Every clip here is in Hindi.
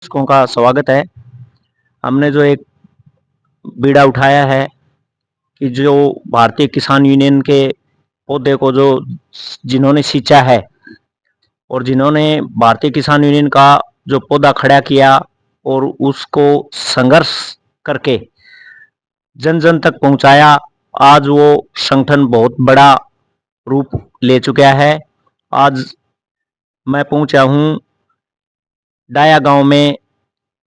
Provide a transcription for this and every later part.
दर्शकों का स्वागत है। हमने जो एक बीड़ा उठाया है कि जो भारतीय किसान यूनियन के पौधे को जो जिन्होंने सींचा है और जिन्होंने भारतीय किसान यूनियन का जो पौधा खड़ा किया और उसको संघर्ष करके जन जन तक पहुंचाया, आज वो संगठन बहुत बड़ा रूप ले चुका है। आज मैं पहुंचा हूं डाया गांव में,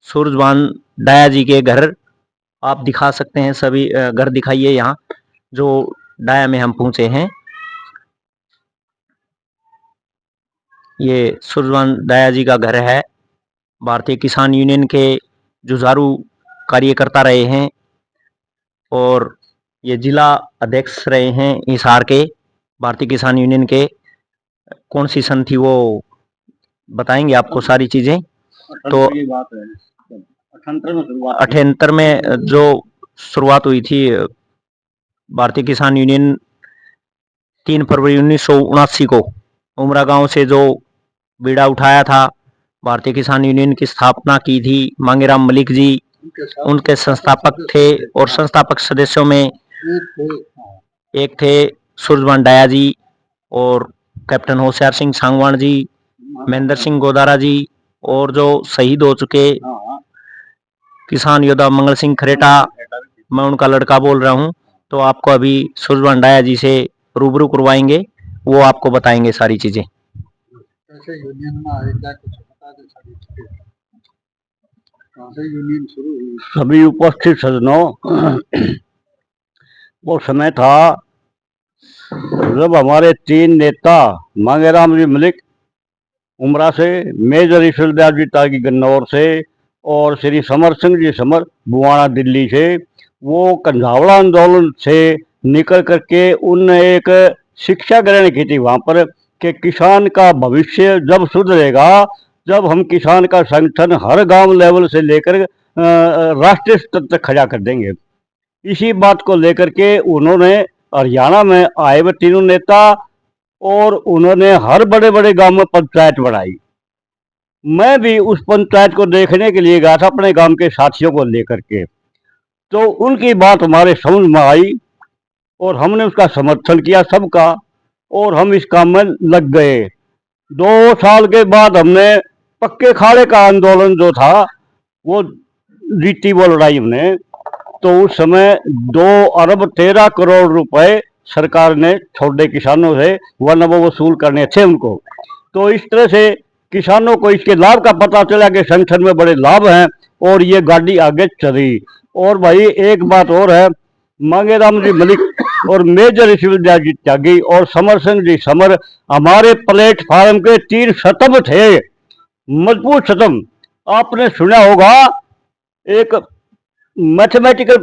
सूरजवान डाया जी के घर। आप दिखा सकते हैं, सभी घर दिखाइए यहाँ जो डाया में हम पहुंचे हैं। ये सूरजवान डाया जी का घर है। भारतीय किसान यूनियन के जुझारू कार्यकर्ता रहे हैं और ये जिला अध्यक्ष रहे हैं हिसार के भारतीय किसान यूनियन के। कौन सी सन थी वो बताएंगे आपको सारी चीजें। तो 78 में जो शुरुआत हुई थी भारतीय किसान यूनियन, 3 फरवरी 1979 को उमरा गांव से जो बीड़ा उठाया था, भारतीय किसान यूनियन की स्थापना की थी मांगेराम मलिक जी, उनके संस्थापक थे। और संस्थापक सदस्यों में एक थे सूरजवान डाया जी और कैप्टन होशियार सिंह सांगवान जी, महेंद्र सिंह गोदारा जी, और जो शहीद हो चुके किसान योद्धा मंगल सिंह खरेटा, मैं उनका लड़का बोल रहा हूं। तो आपको अभी सूरजवान डाया जी से रूबरू करवाएंगे, वो आपको बताएंगे सारी चीजें। सभी उपस्थित सज्जनों, वो समय था जब हमारे 3 नेता मांगेराम जी मलिक उमरा से, मेजर ईश्वरदयाल जी तागी गन्नौर से और श्री समर सिंह जी समर बुआना दिल्ली से, वो कंझावड़ा आंदोलन से निकल करके उनने एक शिक्षा ग्रहण की थी वहाँ पर कि किसान का भविष्य जब सुधरेगा, जब हम किसान का संगठन हर गांव लेवल से लेकर राष्ट्रीय स्तर तक खड़ा कर देंगे। इसी बात को लेकर के उन्होंने हरियाणा में आए हुए तीनों नेता और उन्होंने हर बड़े बड़े गांव में पंचायत बढ़ाई। मैं भी उस पंचायत को देखने के लिए गया था अपने गांव के साथियों को लेकर के। तो उनकी बात हमारे समझ में आई और हमने उसका समर्थन किया सबका, और हम इस काम में लग गए। 2 साल के बाद हमने पक्के खाड़े का आंदोलन जो था वो जीती, वो लड़ाई हमने। तो उस समय 2 अरब 13 करोड़ रुपए सरकार ने छोटे किसानों से वरना वो वसूल करने थे उनको। तो इस तरह से किसानों को इसके लाभ का पता चला कि संगठन में बड़े लाभ हैं और ये गाड़ी आगे चली। और भाई एक बात और है, मांगेराम जी मलिक और मेजर ईश्वरदयाल जी त्यागी और समर सिंह जी समर हमारे प्लेटफार्म के 3 स्तंभ थे, मजबूत स्तंभ। आपने सुना होगा एक मैथमेटिकल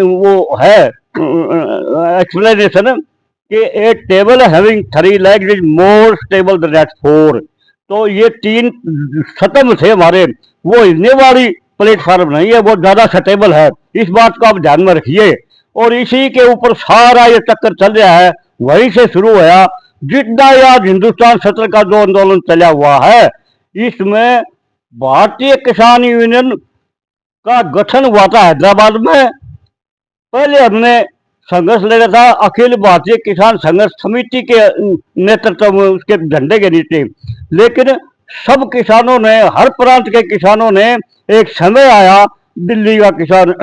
वो है एक्सप्लेनेशन कि a table having 3 legs is more stable than that 4। तो ये 3 स्तंभ थे हमारे, वो हिलने वाली प्लेटफार्म नहीं है, वो ज्यादा स्टेबल है। इस बात को आप ध्यान में रखिए। और इसी के ऊपर सारा ये चक्कर चल रहा है, वहीं से शुरू हुआ। जितना आज हिंदुस्तान सत्र का जो आंदोलन चला हुआ है, इसमें भारतीय किसान यूनियन का गठन हुआ था हैदराबाद में। पहले हमने संघर्ष ले रहा था अखिल भारतीय किसान संघर्ष समिति के नेतृत्व में, उसके झंडे के नीचे। लेकिन सब किसानों ने, हर प्रांत के किसानों ने, एक समय आया, दिल्ली का किसान,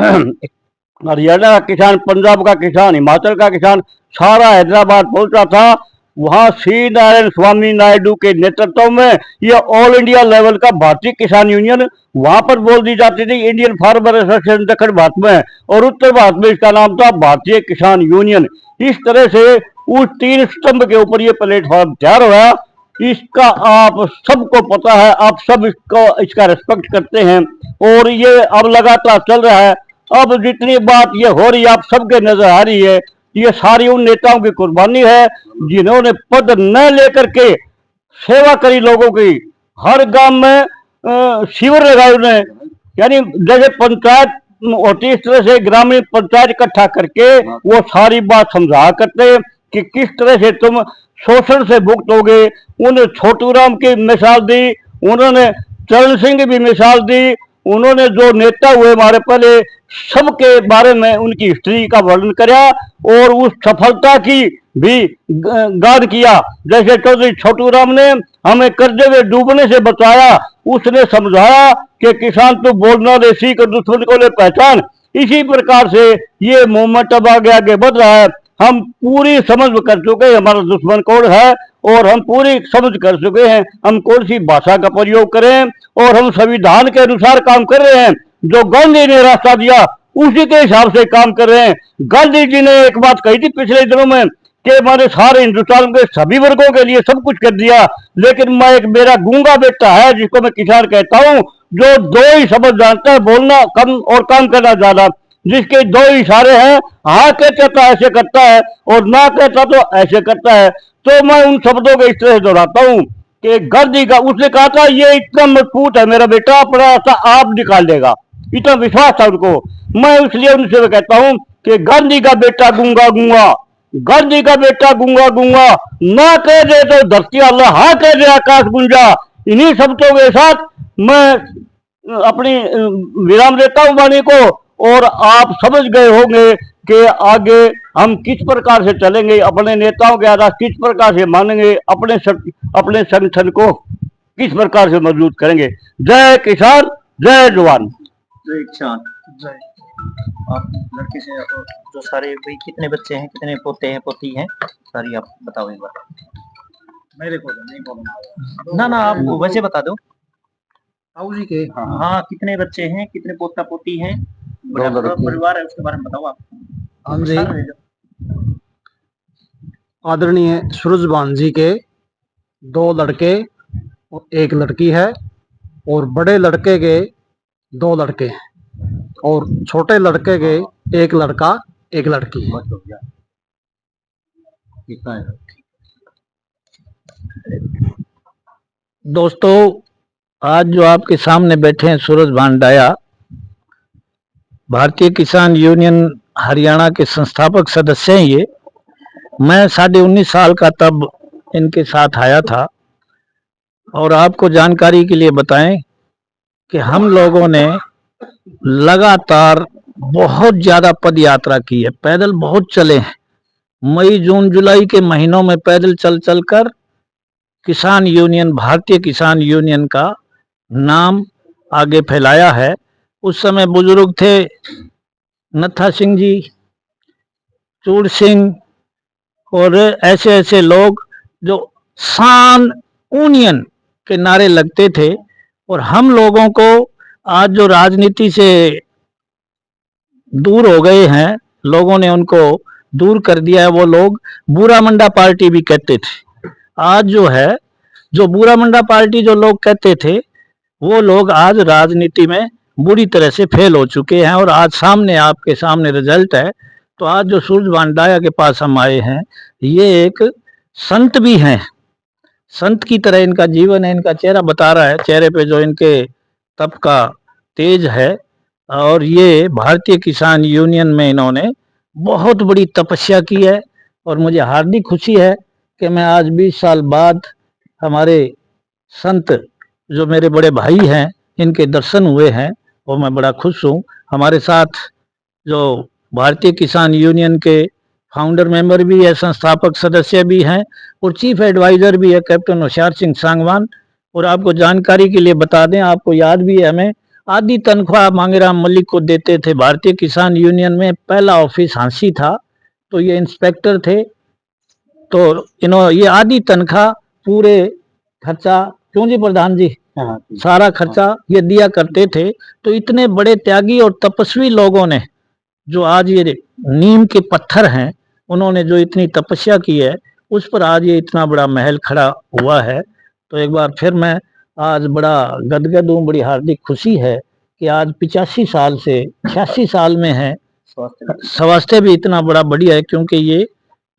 हरियाणा का किसान, पंजाब का किसान, हिमाचल का किसान, सारा हैदराबाद पहुंचा था। वहां सी नारायण स्वामी नायडू के नेतृत्व में यह ऑल इंडिया लेवल का भारतीय किसान यूनियन वहां पर बोल दी जाती थी, इंडियन फार्मर एसोसिएशन दक्षिण भारत में, और उत्तर भारत में इसका नाम था भारतीय किसान यूनियन। इस तरह से उस 3 स्तंभ के ऊपर ये प्लेटफॉर्म तैयार हुआ। इसका आप सबको पता है, आप सब इसका रिस्पेक्ट करते हैं और ये अब लगातार चल रहा है। अब जितनी बात ये हो रही है आप सबके नजर आ रही है, ये सारी उन नेताओं की कुर्बानी है जिन्होंने पद न लेकर के सेवा करी लोगों की। हर गांव में शिविर लगाए उन्हें, यानी जैसे पंचायत होती इस तरह से ग्रामीण पंचायत इकट्ठा करके वो सारी बात समझा करते कि किस तरह से तुम शोषण से मुक्त होगे। उन्हें छोटू राम की मिसाल दी, उन्होंने चरण सिंह की भी मिसाल दी। उन्होंने जो नेता हुए हमारे पहले, सबके बारे में उनकी हिस्ट्री का वर्णन किया और उस सफलता की भी गाद किया। जैसे चौधरी छोटू राम ने हमें कर्जे में डूबने से बचाया, उसने समझाया कि किसान तू बोलना दे सीख, दुश्मन को ले पहचान। इसी प्रकार से ये मूवमेंट अब आगे आगे बढ़ रहा है। हम पूरी समझ कर चुके हैं हमारा दुश्मन कौन है, और हम पूरी समझ कर चुके हैं हम कौन सी भाषा का प्रयोग करें, और हम संविधान के अनुसार काम कर रहे हैं। जो गांधी ने रास्ता दिया उसी के हिसाब से काम कर रहे हैं। गांधी जी ने एक बात कही थी पिछले दिनों में कि मैंने सारे हिंदुस्तान के सभी वर्गों के लिए सब कुछ कर दिया, लेकिन मैं एक मेरा गूंगा बेटा है जिसको मैं किसान कहता हूं, जो दो ही शब्द जानता है, बोलना कम और काम करना ज्यादा, जिसके दो इशारे हैं, हाँ कहता तो ऐसे करता है और ना कहता तो ऐसे करता है। तो मैं उन शब्दों को इस तरह से दोहराता हूँ कि गांधी का, उसने कहा था ये इतना मजबूत है मेरा बेटा, अपना ऐसा आप निकाल देगा, इतना विश्वास था उनको। मैं इसलिए उनसे कहता हूँ कि गांधी का बेटा गूंगा गूंगा, गांधी का बेटा गूंगा गूंगा, ना कह दे तो धरती अल्लाह, हाँ कह दे आकाश गुंजा। इन्हीं शब्दों के साथ मैं अपनी विराम देता हूँ वाणी को, और आप समझ गए होंगे कि आगे हम किस प्रकार से चलेंगे, अपने नेताओं के आदेश किस प्रकार से मानेंगे, अपने संगठन को किस प्रकार से मजबूत करेंगे। जय किसान, जय जवान। जय किसान, जय। आप लड़के से जो सारे भाई कितने बच्चे हैं, कितने पोते हैं, पोती हैं, सारी आप बताओ एक बार। मेरे को नहीं बोलना ना, आप वैसे बता दो। ताऊ जी के हाँ, कितने बच्चे हैं, कितने पोता पोती हैं, परिवार है उसके बारे में बताओ आप। हाँ जी, आदरणीय सूरजभान जी के 2 लड़के और 1 लड़की है, और बड़े लड़के के 2 लड़के हैं, और छोटे लड़के के 1 लड़का 1 लड़की है। दोस्तों, आज जो आपके सामने बैठे हैं सूरजभान डाया, भारतीय किसान यूनियन हरियाणा के संस्थापक सदस्य हैं। ये मैं 19.5 साल का तब इनके साथ आया था, और आपको जानकारी के लिए बताएं कि हम लोगों ने लगातार बहुत ज़्यादा पद यात्रा की है, पैदल बहुत चले हैं। मई जून जुलाई के महीनों में पैदल चल चल कर किसान यूनियन, भारतीय किसान यूनियन का नाम आगे फैलाया है। उस समय बुजुर्ग थे नत्था सिंह जी, चूड़ सिंह, और ऐसे ऐसे लोग जो सान यूनियन के नारे लगते थे। और हम लोगों को आज जो राजनीति से दूर हो गए हैं, लोगों ने उनको दूर कर दिया है। वो लोग बुरा मंडा पार्टी भी कहते थे। आज जो है, जो बुरा मंडा पार्टी जो लोग कहते थे, वो लोग आज राजनीति में बुरी तरह से फेल हो चुके हैं। और आज सामने आपके सामने रिजल्ट है। तो आज जो सूरजभान डाया के पास हम आए हैं, ये एक संत भी हैं, संत की तरह इनका जीवन है, इनका चेहरा बता रहा है, चेहरे पे जो इनके तप का तेज है। और ये भारतीय किसान यूनियन में इन्होंने बहुत बड़ी तपस्या की है। और मुझे हार्दिक खुशी है कि मैं आज 20 साल बाद हमारे संत जो मेरे बड़े भाई हैं, इनके दर्शन हुए हैं, और मैं बड़ा खुश हूँ। हमारे साथ जो भारतीय किसान यूनियन के फाउंडर मेंबर भी है, संस्थापक सदस्य भी हैं, और चीफ एडवाइज़र भी है कैप्टन होशियार सिंह सांगवान। और आपको जानकारी के लिए बता दें, आपको याद भी है, हमें आधी तनख्वाह मांगेराम मलिक को देते थे। भारतीय किसान यूनियन में पहला ऑफिस हांसी था, तो ये इंस्पेक्टर थे, तो ये आधी तनख्वाह पूरे खर्चा, क्यों जी प्रधान जी, सारा खर्चा ये दिया करते थे। तो इतने बड़े त्यागी और तपस्वी लोगों ने, जो आज ये नीम के पत्थर हैं, उन्होंने जो इतनी तपस्या की है, उस पर आज ये इतना बड़ा महल खड़ा हुआ है। तो एक बार फिर मैं आज बड़ा गदगद हूँ, बड़ी हार्दिक खुशी है कि आज 85 साल से 86 साल में है। स्वास्थ्य भी इतना बड़ा बढ़िया है, क्योंकि ये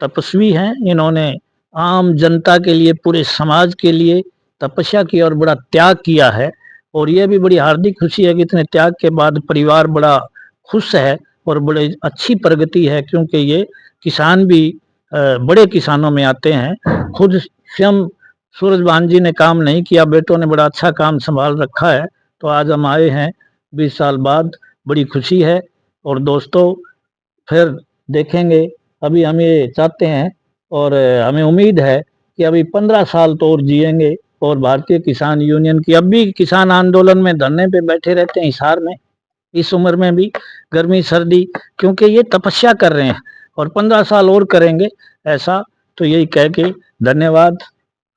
तपस्वी हैं। इन्होंने आम जनता के लिए, पूरे समाज के लिए तपस्या की और बड़ा त्याग किया है। और ये भी बड़ी हार्दिक खुशी है कि इतने त्याग के बाद परिवार बड़ा खुश है और बड़े अच्छी प्रगति है, क्योंकि ये किसान भी बड़े किसानों में आते हैं। खुद स्वयं सूरजभान जी ने काम नहीं किया, बेटों ने बड़ा अच्छा काम संभाल रखा है। तो आज हम आए हैं 20 साल बाद, बड़ी खुशी है। और दोस्तों फिर देखेंगे, अभी हम ये चाहते हैं और हमें उम्मीद है कि अभी 15 साल तो और जिएंगे। और भारतीय किसान यूनियन की, अब भी किसान आंदोलन में धरने पे बैठे रहते हैं हिसार में, इस उम्र में भी, गर्मी सर्दी, क्योंकि ये तपस्या कर रहे हैं और 15 साल और करेंगे ऐसा। तो यही कह के धन्यवाद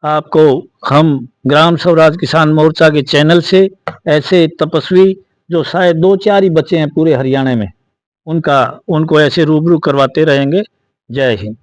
आपको। हम ग्राम स्वराज किसान मोर्चा के चैनल से ऐसे तपस्वी जो शायद 2-4 ही बचे हैं पूरे हरियाणा में, उनको ऐसे रूबरू करवाते रहेंगे। जय हिंद।